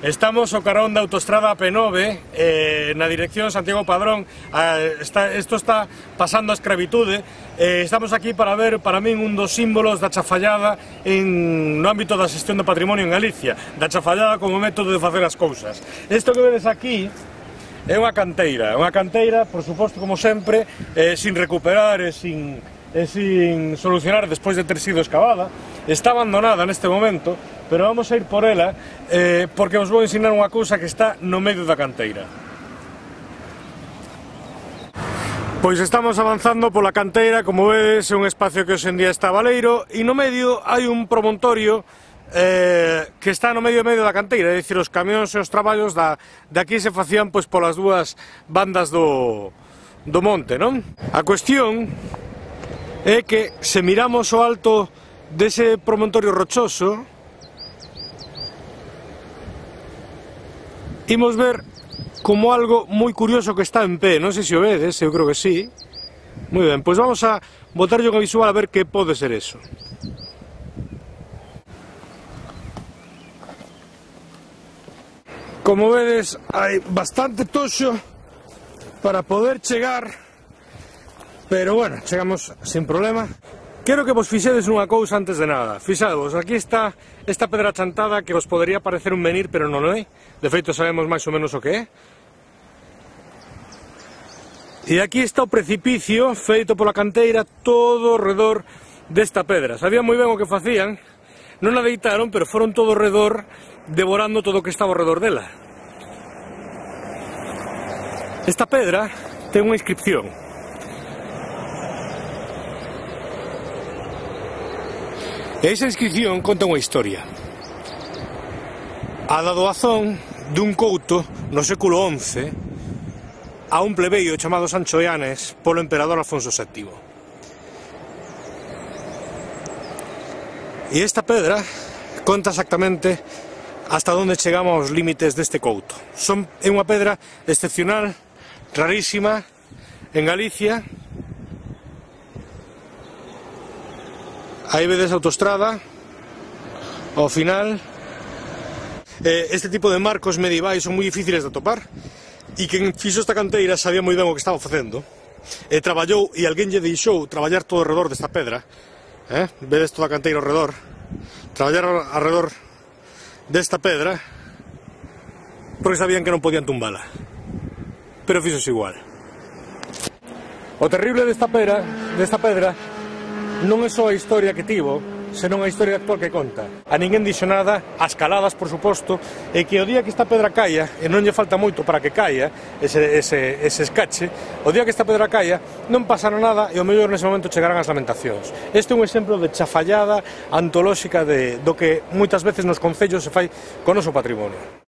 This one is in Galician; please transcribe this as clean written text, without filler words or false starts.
Estamos ao carón da autoestrada AP9 na dirección Santiago Padrón. Isto está pasando a escravitude. Estamos aquí para ver, para min, un dos símbolos da chafallada no ámbito da xestión do patrimonio en Galicia, da chafallada como método de facer as cousas. Isto que vedes aquí é unha canteira, por suposto, como sempre, sin recuperar e sin solucionar despois de ter sido excavada. Está abandonada neste momento, pero vamos a ir por ela porque vos vou ensinar unha cousa que está no medio da canteira. Pois estamos avanzando pola canteira, como vedes, é un espacio que hoxe en día está baleiro, e no medio hai un promontorio que está no medio da canteira, é dicir, os camións e os traballos de aquí se facían pois polas dúas bandas do monte, non? A cuestión é que se miramos o alto dese promontorio rochoso, imos ver como algo moi curioso que está en pé. Non sei se o vedes, eu creo que sí. Moi ben, pois vamos a botarlle unha visual a ver que pode ser eso. Como vedes, hai bastante toxo para poder chegar, pero bueno, chegamos sin problema. Quero que vos fixedes unha cousa antes de nada. Fixadevos, aquí está esta pedra chantada que vos podería parecer un menir, pero non é. De feito, sabemos máis ou menos o que é. E aquí está o precipicio feito pola canteira todo ao redor desta pedra. Sabían moi ben o que facían, non a deitaron, pero foron todo ao redor, devorando todo o que estaba ao redor dela. Esta pedra ten unha inscripción. E esa inscripción conta unha historia. A da doazón dun couto no século XI a un plebeio chamado Sancho Eanes polo emperador Alfonso VII. E esta pedra conta exactamente hasta onde chegamos aos límites deste couto. É unha pedra excepcional, rarísima, en Galicia. Aí vedes a autoestrada, ao final. Este tipo de marcos medievais son moi difíciles de atopar, e quen fixo esta canteira sabía moi ben o que estaba facendo, e traballou, e alguén lle deixou traballar todo ao redor desta pedra. Vedes toda a canteira ao redor, traballar ao redor desta pedra, porque sabían que non podían tumbala, pero fixose igual. O terrible desta pedra non é só a historia que tivo, senón a historia actual que conta. A ninguén dixo nada, as caladas, por suposto, e que o día que esta pedra caia, e non lle falta moito para que caia ese escache, o día que esta pedra caia non pasará nada e ao mellor nese momento chegarán as lamentacións. Este é un exemplo de chafallada antolóxica do que moitas veces nos concellos se fai con o noso patrimonio.